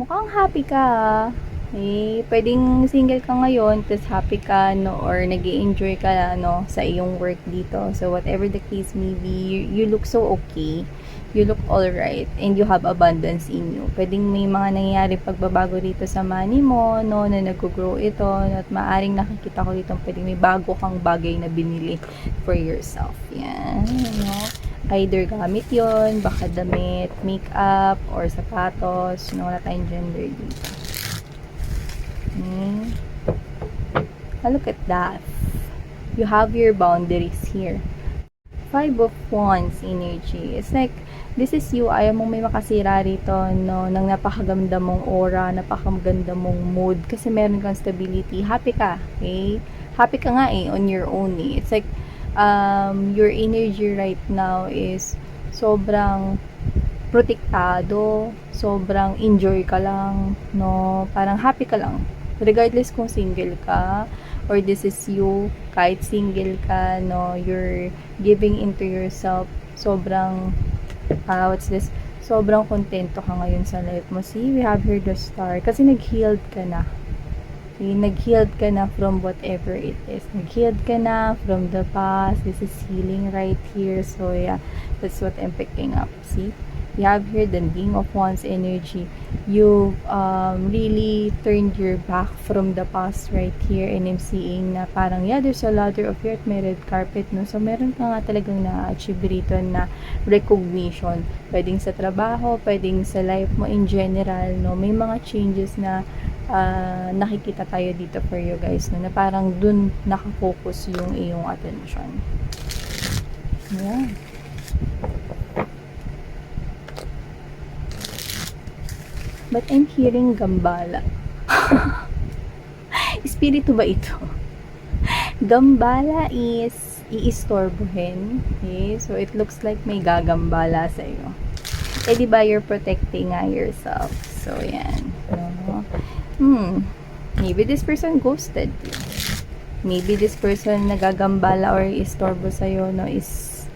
Mukhang happy ka, ah. Eh, pwedeng single ka ngayon, tas happy ka, no, or nag enjoy ka, no, sa iyong work dito. So, whatever the case may be, you look so okay. You look alright, and you have abundance in you. Pwedeng may mga nangyayari pagbabago dito sa money mo, no, na nag-grow ito, at maaring nakikita ko dito, pwedeng may bago kang bagay na binili for yourself. Yan, no. Either gamit yon, baka damit, makeup, or sapatos, no, wala tayong gender dito. Okay. Look at that. You have your boundaries here. Five of Wands energy. It's like, this is you. Ayaw mong may makasira rito, no, ng napakaganda mong aura, napakaganda mong mood, kasi meron kang stability. Happy ka, okay? Happy ka nga on your own eh. It's like, your energy right now is sobrang protektado, sobrang enjoy ka lang, no? Parang happy ka lang. Regardless kung single ka, or this is you, kahit single ka, no, you're giving into yourself, sobrang, what's this, sobrang kontento ka ngayon sa life mo. See, we have here the star, kasi nag-healed ka na. See, nag-healed ka na from whatever it is. Nag-healed ka na from the past. This is healing right here. So, yeah, that's what I'm picking up. See? We have here the King of Wands energy. You really turned your back from the past right here, and I'm seeing na parang, yeah, there's a ladder of earth, may red carpet, no? So, meron ka nga talagang na-achieve rito na recognition. Pwedeng sa trabaho, pwedeng sa life mo in general, no? May mga changes na nakikita tayo dito for you guys, no? Na parang dun nakafocus yung iyong attention. Yeah. But I'm hearing gambala. Espiritu ba ito? Gambala is iistorbohin. Okay? So, it looks like may gagambala sa iyo. Eh, di ba you're protecting yourself? So, yan. No? Maybe this person ghosted you. Maybe this person nagagambala or istorbo sa'yo, no, is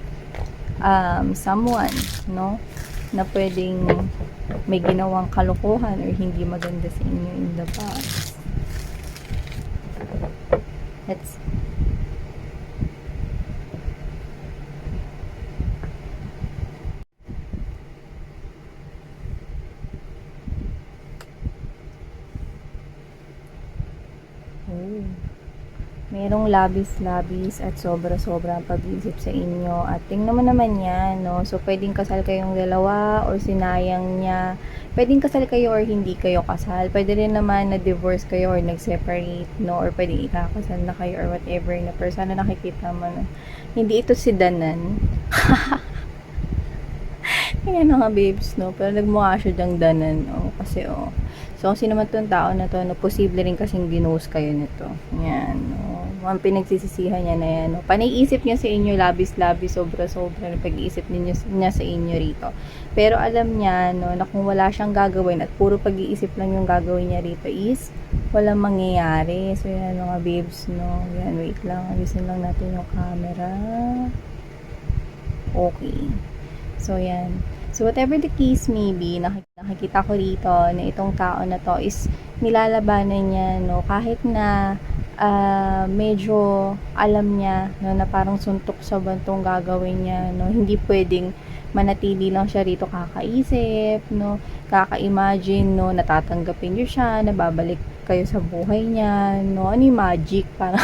someone, no, na pwedeng may ginawang kalokohan or hindi maganda sa inyo in the past. Let's merong labis-labis at sobra-sobra ang pag-iisip sa inyo. At tingnan mo naman yan, no? So, pwedeng kasal kayong dalawa or sinayang niya. Pwedeng kasal kayo or hindi kayo kasal. Pwede rin naman na divorce kayo or nag-separate, no? Or pwedeng ikakasal na kayo or whatever na person na nakikita mo. No? Hindi ito si Danan. Ayan nga, babes, no? Pero nagmukha siya dyang Danan, oh. Kasi, oh. So, kung sino man itong tao na to, no, posible rin kasing ginost kayo nito. Yan, no. Ang pinagsisisihan niya na yan, no. Panay-isip niya sa inyo, labis-labis, sobra-sobra na pag-iisip niya sa inyo rito. Pero alam niya, no, na kung wala siyang gagawin at puro pag-iisip lang yung gagawin niya rito is walang mangyayari. So, yan, mga babes, no. Yan, wait lang. Ayusin lang natin yung camera. Okay. So, yan. So, whatever the case may be, nakikita ko rito na itong tao na to is nilalabanan niya, no, kahit na medyo alam niya, no, na parang suntok sa bantong gagawin niya, no, hindi pwedeng manatili lang siya rito kakaisip, no, kaka-imagine, no, natatanggapin niyo siya, nababalik kayo sa buhay niya, no, ano yung magic, parang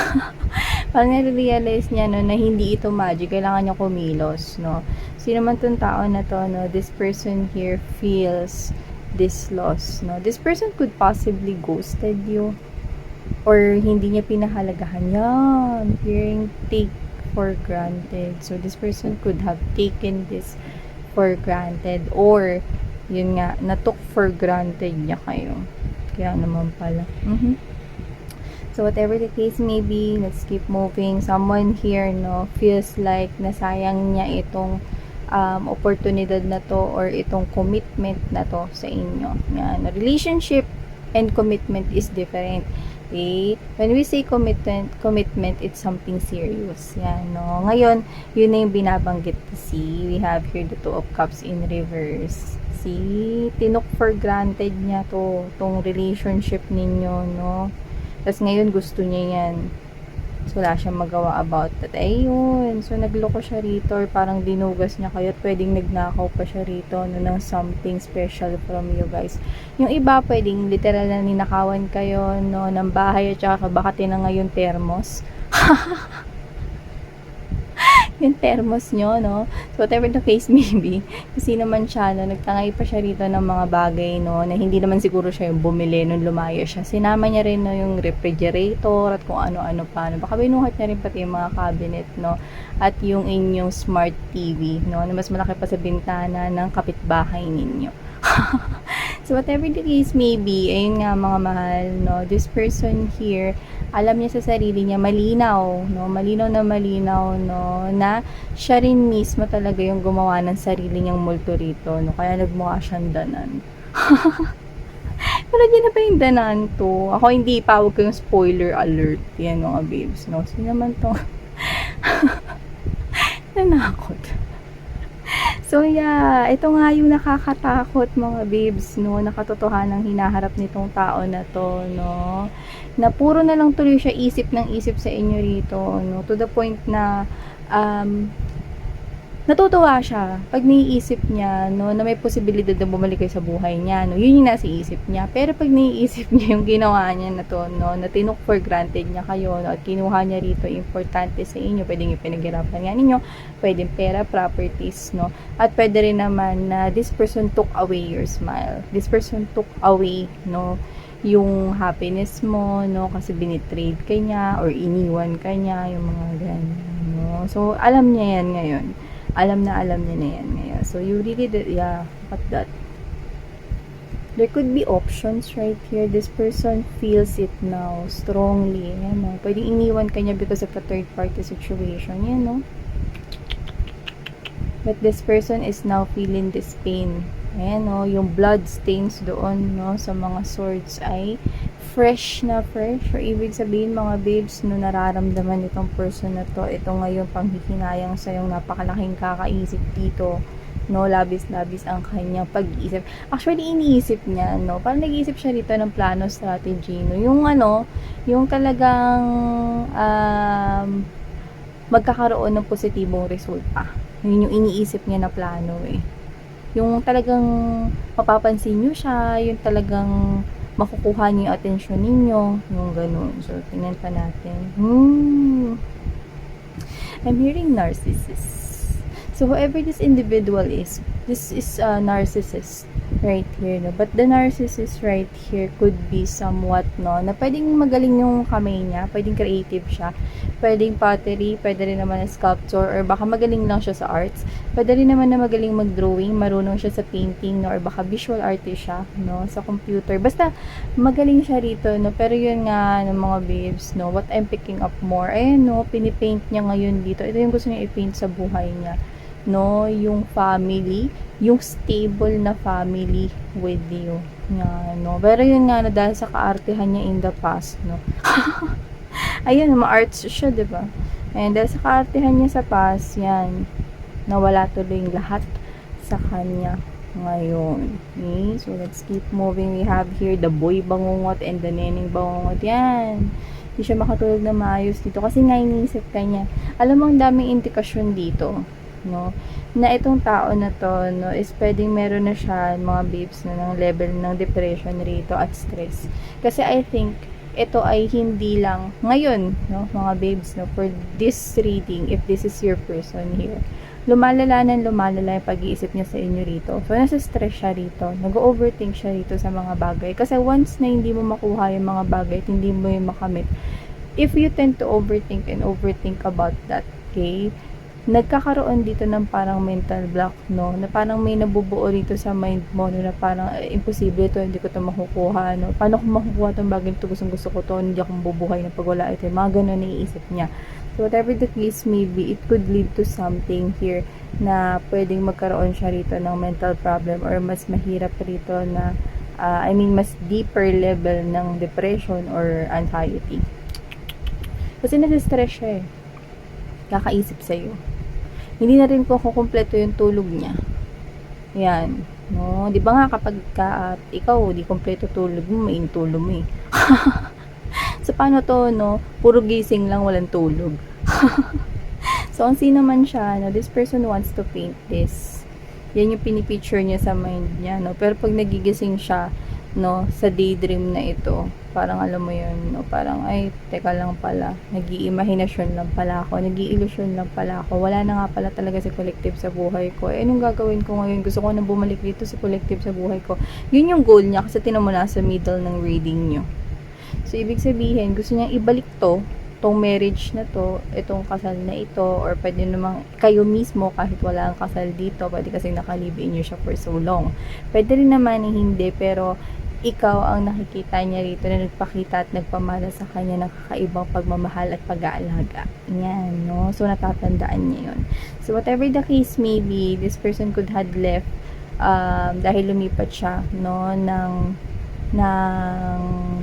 parang nare-realize niya, no, na hindi ito magic, kailangan niya kumilos, no. Sino man tong tao na to, no, this person here feels this loss, no. This person could possibly ghosted you or hindi niya pinahalagahan yan. Hearing take for granted. So, this person could have taken this for granted or yun nga, na-took for granted niya kayo. Kaya naman pala. So, whatever the case may be, let's keep moving. Someone here, no, feels like nasayang niya itong oportunidad na to or itong commitment na to sa inyo. Yan. Relationship and commitment is different. Okay? When we say commitment, it's something serious. Yan, no? Ngayon, yun na yung binabanggit to see. We have here the Two of Cups in reverse. kasi tinok for granted niya tong relationship ninyo, no? Tapos ngayon gusto niya yan. So, wala siyang magawa about that. Ayun. So, nagloko siya rito or parang dinugas niya kayo at pwedeng nagnakaw pa siya rito no, ng something special from you guys. Yung iba, pwedeng literal na ninakawan kayo no, ng bahay at saka baka tinanga yung termos. Yung thermos nyo, no? So, whatever the case may be, kasi naman siya, no, nagtangay pa siya rito ng mga bagay, no, na hindi naman siguro siya yung bumili nung lumaya siya. Sinama niya rin, no, yung refrigerator at kung ano-ano pa, no? Baka binuhat niya rin pati yung mga cabinet, no? At yung inyong smart TV, no? Na mas malaki pa sa bintana ng kapitbahay ninyo. So, whatever the case may be, ayun nga mga mahal, no? This person here, alam niya sa sarili niya, malinaw, no? Malinaw, no? Na siya rin mismo talaga yung gumawa ng sarili niyang multo rito, no? Kaya nagmukha siyang danan. Pero di na pa yung danan to. Ako hindi pa, huwag kayong spoiler alert. Yan mga babes, no? Sino naman to? Nanakot. So yeah, ito nga yung nakakatakot mga babes, no, nakatotohanang hinaharap nitong tao na to, no, na puro na lang tuloy siya isip ng isip sa inyo rito, no, to the point na natutuwa siya pag naiisip niya, no, na may posibilidad na bumalik kayo sa buhay niya, no, yun yung nasa isip niya. Pero pag naiisip niya yung ginawa niya na to, no, na tinok for granted niya kayo, no, at kinuha niya rito importante sa inyo, pwedeng ipinaghirapan nga ninyo, pwedeng pera, properties, no, at pwede rin naman na this person took away your smile, this person took away, no, yung happiness mo, no, kasi binitrade ka niya or iniwan ka niya, yung mga ganyan, no. So alam niya yan ngayon, alam niya na yan ngayon. So, you really did, yeah, what that. There could be options right here. This person feels it now, strongly. Yan, no? Pwedeng iniwan ka niya because of a third party situation. Yan, no? But this person is now feeling this pain. Ayan, no? Yung blood stains doon, no? Sa mga swords ay fresh na fresh. Or ibig sabihin mga babes, no, nararamdaman itong person na to, ito ngayon panghihinayang sa yung napakalaking kakaisip dito, no, labis-labis ang kanyang pag-iisip. Actually, iniisip niya, no, parang nag-iisip siya rito ng plano, strategy, no, yung ano, yung talagang magkakaroon ng positibong resulta. Yun yung iniisip niya na plano, eh. Yung talagang mapapansin niyo siya, yung talagang makukuha niyo yung atensyon ninyo, yung ganun. So, tingnan pa natin. I'm hearing narcissist. So, whoever this individual is, this is a narcissist right here, no? But the narcissist right here could be somewhat, no, na pwedeng magaling yung kamay niya, pwedeng creative siya, pwedeng pottery, pwede rin naman na sculpture, or baka magaling lang siya sa arts, pwede rin naman na magaling mag-drawing, marunong siya sa painting, no, or baka visual artist siya, no, sa computer, basta magaling siya rito, no, pero yun nga, ng mga babes, no, what I'm picking up more, ayun, no, pinipaint niya ngayon dito, ito yung gusto niya i-paint sa buhay niya, no, yung family, yung stable na family with you, nga, no, pero yun nga, no, dahil sa kaartehan niya in the past, no, ayun, ma-arts siya, diba? And dahil sa kaartehan niya sa past, yan, nawala tuloy yung lahat sa kanya ngayon. Okay? So, let's keep moving. We have here the boy bangungot and the neneng bangungot. Yan. Hindi siya makatulog na maayos dito kasi nga iniisip ka niya. Alam mo, ang daming indikasyon dito, no, na itong tao na to, no, is pwedeng meron na siya, mga babes, no, ng level ng depression rito at stress. Kasi I think ito ay hindi lang ngayon, no, mga babes, no, for this reading, if this is your person here, lumalala yung pag-iisip niya sa inyo rito. So, nasa stress siya rito, nag-overthink siya rito sa mga bagay, kasi once na hindi mo makuha yung mga bagay at hindi mo yung makamit, if you tend to overthink and overthink about that, okay, nagkakaroon dito ng parang mental block, no, na parang may nabubuo rito sa mind mo, no, na parang imposible to, hindi ko to makukuha, no, paano ko makukuha tong bagay to, gusto ko to, hindi akong bubuhay na pag wala ito, mga ganun naiisip niya. So whatever the case may be, it could lead to something here na pwedeng magkaroon siya rito ng mental problem or mas mahirap rito na mas deeper level ng depression or anxiety. Kasi nasa-stress siya eh. Kakaisip sa'yo. Hindi na rin po kukumpleto yung tulog niya. Yan. No, 'di ba nga kapag ikaw di kumpleto tulog mo, maintulog mo eh. So paano 'to 'no, puro gising lang walang tulog. So ang scene naman siya 'no, this person wants to paint this. Yan yung pinipicture niya sa mind niya 'no, pero pag nagigising siya 'no, sa daydream na ito, parang alam mo yun 'no, parang ay teka lang pala, nag-iimahinasyon lang pala ako, nag-iilusyon lang pala ako, wala na nga pala talaga si collective sa buhay ko. Eh, anong gagawin ko ngayon? Gusto ko na bumalik dito si collective sa buhay ko. Yun yung goal niya kasi tinan mo na sa middle ng reading niyo. So, ibig sabihin, gusto niyang ibalik tong marriage na to, itong kasal na ito, or pwede namang kayo mismo kahit wala ang kasal dito, pwede kasi nakalive-in niyo siya for so long. Pwede rin naman hindi, pero ikaw ang nakikita niya rito na nagpakita at nagpamana sa kanya ng kakaibang pagmamahal at pag-aalaga. Yan, no? So, natatandaan niya yun. So, whatever the case may be, this person could had left dahil lumipat siya, no, ng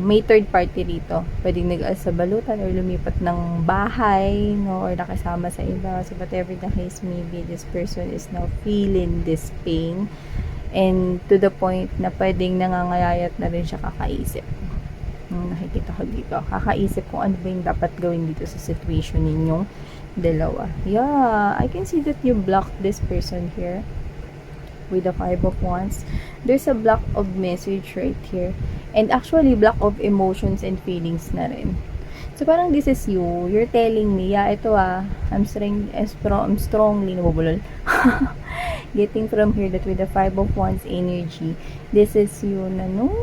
may third party rito. Pwedeng nag-asa balutan or lumipat ng bahay, no, or nakasama sa iba. So, whatever the case may be, this person is now feeling this pain. And to the point na pwedeng nangangayayat na rin siya kakaisip. Nakikita ko dito. Kakaisip kung ano ba yung dapat gawin dito sa situation ninyong dalawa. Yeah, I can see that you blocked this person here with the 5 of Wands. There's a block of message right here. And actually, block of emotions and feelings na rin. So, parang this is you. You're telling me, yeah, ito I'm strongly nabubulol. Getting from here that with the 5 of Wands energy, this is you na no.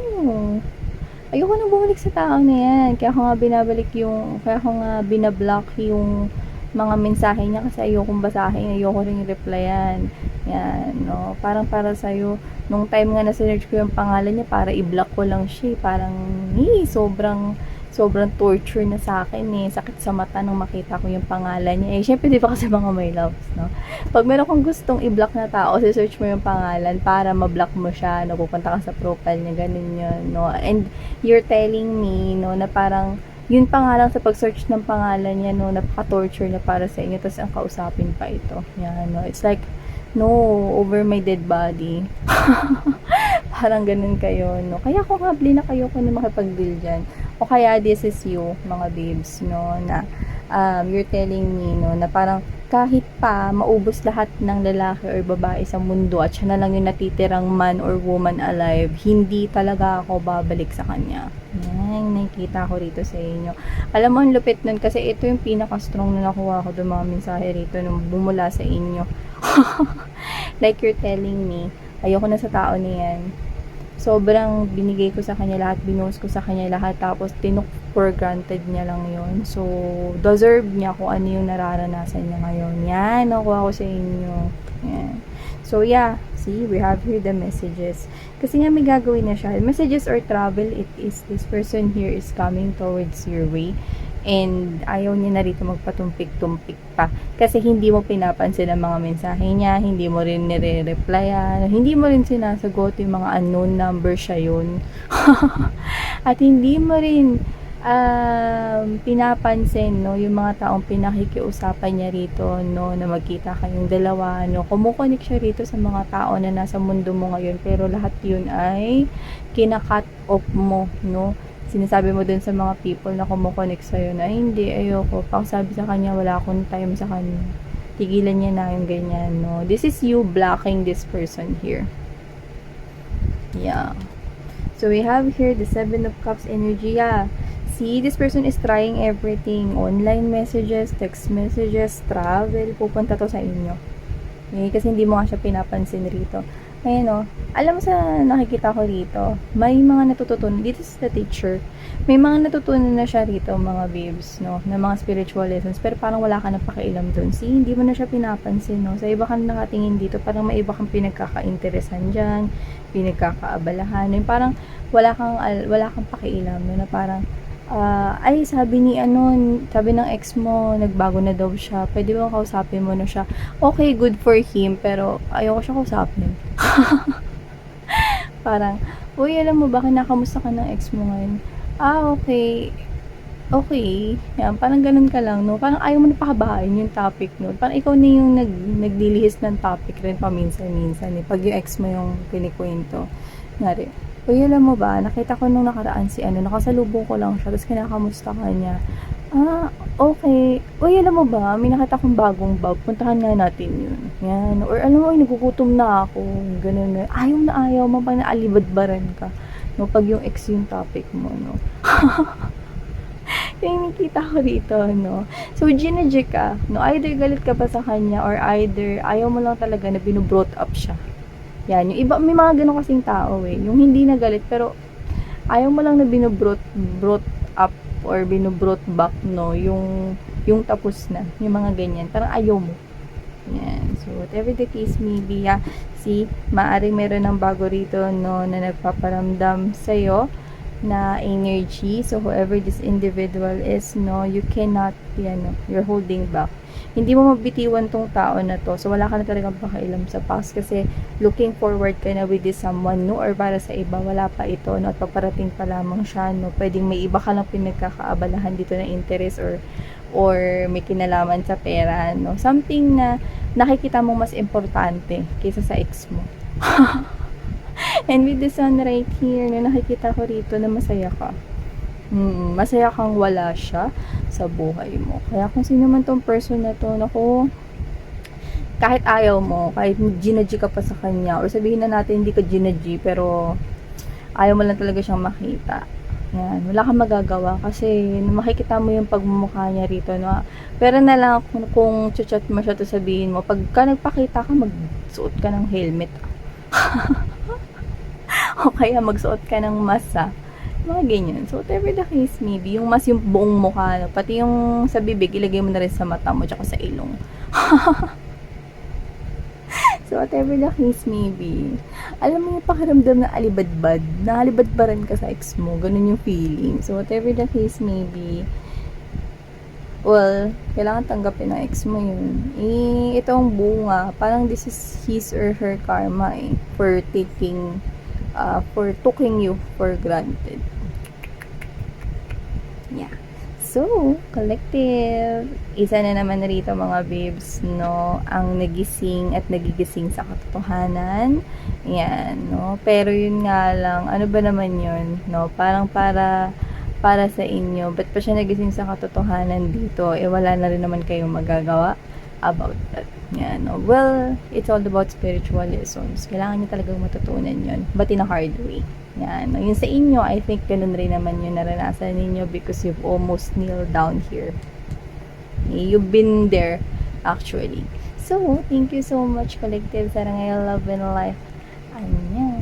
Ayoko na bumalik sa tao na yan. Kaya ako nga binablock yung mga mensahe niya kasi ayokong basahin, ayoko rin replyan. Yan, no. Parang para sa'yo, nung time nga na sinerch ko yung pangalan niya, para i-block ko lang siya. Parang, sobrang torture na sa akin eh. Sakit sa mata nung makita ko yung pangalan niya. Eh, syempre, di ba kasi mga my loves, no? Pag meron kong gustong i-block na tao, search mo yung pangalan para ma-block mo siya, no? Pupunta ka sa profile niya, ganun yun, no? And you're telling me, no, na parang, yun pa nga lang sa pag-search ng pangalan niya, no, napaka-torture na para sa inyo, tapos ang kausapin pa ito. Yan, no? It's like, no, over my dead body. Parang ganun kayo, no? Kaya ko nga, na kayo ko na makipag-deal dyan. O kaya this is you, mga babes, no, na you're telling me, no, na parang kahit pa maubos lahat ng lalaki or babae sa mundo at siya na lang yung natitirang man or woman alive, hindi talaga ako babalik sa kanya. Yan, nakikita ko rito sa inyo. Alam mo, ang lupit nun kasi ito yung pinaka-strong na nakuha ko doon mga mensahe rito nung bumula sa inyo. Like you're telling me, ayoko na sa tao niyan. Sobrang binigay ko sa kanya lahat, binuhos ko sa kanya lahat, tapos tinok for granted niya lang yon. So, deserve niya kung ano yung nararanasan niya ngayon. Yan, nakuha ko sa inyo. Yan. So, yeah, see, we have here the messages. Kasi nga may gagawin na siya. Messages or travel, it is this person here is coming towards your way. And ayaw niya na rito magpatumpik-tumpik pa. Kasi hindi mo pinapansin ang mga mensahe niya, hindi mo rin nire-replyan, hindi mo rin sinasagot yung mga unknown number siya yun. At hindi mo rin pinapansin, no, yung mga taong pinakikiusapan niya rito, no, na magkita kayong dalawa, no, kumukonek siya rito sa mga tao na nasa mundo mo ngayon, pero lahat yun ay kinakat off mo, no. Sinasabi mo dun sa mga people na kumukonek sa'yo na hindi, ayoko. Sabi sa kanya, wala akong time sa kanya. Tigilan niya na yung ganyan, no. This is you blocking this person here. Yeah. So, we have here the 7 of Cups energy. Yeah. See, this person is trying everything. Online messages, text messages, travel. Pupunta to sa inyo. Okay? Kasi hindi mo nga siya pinapansin rito. Ayan o, alam mo sa nakikita ko rito, may mga natututunan, dito sa teacher, may mga natutunan na siya rito, mga babes, no, na mga spiritual lessons, pero parang wala ka na pakialam dun. See, hindi mo na siya pinapansin, no, sa iba ka na nakatingin dito, parang may iba kang pinagkaka-interesan dyan, pinagkakaabalahan, no, parang wala kang pakialam, no, na parang, ay, sabi ng ex mo, nagbago na daw siya. Pwede mo kausapin mo na siya. Okay, good for him, pero ayoko siya kausapin. Parang, uy, alam mo ba, kinakamusta ka ng ex mo ngayon? Okay. okay, yan, parang ganun ka lang, no? Parang ayaw mo na pakabahain yung topic, no? Parang ikaw na yung nagdilihis ng topic rin paminsan-minsan, eh. Pag yung ex mo yung kinikwento. Ngari, uy, alam mo ba, nakita ko nung nakaraan si ano, nakasalubong ko lang siya, tapos kinakamusta ka niya. Ah, okay. Uy, alam mo ba, may nakita kong bagong bag, puntahan nga natin yun. Yan. Or alam mo, nagugutom na ako. Ganun na. Ayaw mo, pag naalibadbaran ka. No, pag yung ex yung topic mo, no. Yung nakita ko dito, no. So, ginadya ka, no. Either galit ka pa sa kanya, or either ayaw mo lang talaga na binubrought up siya. Yan. Yung iba, may mga ganun kasing tao, eh. Yung hindi na galit, pero ayaw mo lang na brought up or binubrought back, no, yung tapos na, yung mga ganyan, parang ayaw mo. Yan. So, whatever the case may be, see, maaring meron ng bago rito, no, na nagpaparamdam sa'yo na energy. So, whoever this individual is, no, you cannot, yan, no, you're holding back. Hindi mo mabitiwan tong tao na to. So, wala ka na talagang pakialam sa past kasi looking forward ka na with this someone, no, or para sa iba, wala pa ito, no, at paparating pa lamang siya, no, pwedeng may iba ka lang pinagkakaabalahan dito na interest or may kinalaman sa pera, no, something na nakikita mo mas importante kaysa sa ex mo. And with the sun right here, no, nakikita ko rito na masaya ka. Masaya kang wala siya sa buhay mo. Kaya kung sino man tong person na to, naku, kahit ayaw mo, kahit ginadji ka pa sa kanya, or sabihin na natin hindi ka ginadji, pero ayaw mo lang talaga siyang makita. Yan, wala kang magagawa kasi makikita mo yung pagmumukha niya rito, no? Pero na lang kung chat mo siya to sabihin mo, pagka nagpakita ka, magsuot ka ng helmet. O kaya magsuot ka ng masa. Mga ganyan. So, whatever the case may be, yung mas yung buong mukha, no? Pati yung sa bibig, ilagay mo na rin sa mata mo, tsaka sa ilong. So, whatever the case may be, alam mo yung pakiramdam na alibadbad, na alibadbaran ka sa ex mo, ganun yung feeling. So, whatever the case may be, well, kailangan tanggapin ng ex mo yun. Eh, itong bunga, parang this is his or her karma, eh, for taking you for granted. Yeah. So, collective, isa na naman rito mga babes, no, ang nagising at nagigising sa katotohanan. Yan, no. Pero yun nga lang, ano ba naman yun, no? Parang para sa inyo, ba't pa siya nagising sa katotohanan dito? Eh, wala na rin naman kayong magagawa about that. Yan, no. Well, it's all about spiritual lessons. Kailangan niyo talagang matutunan yun, but in a hard way. Yan. Yung sa inyo, I think ganun rin naman yung naranasan ninyo because you've almost kneeled down here. You've been there, actually. So, thank you so much, collective. Sarang Love and Life. Anya.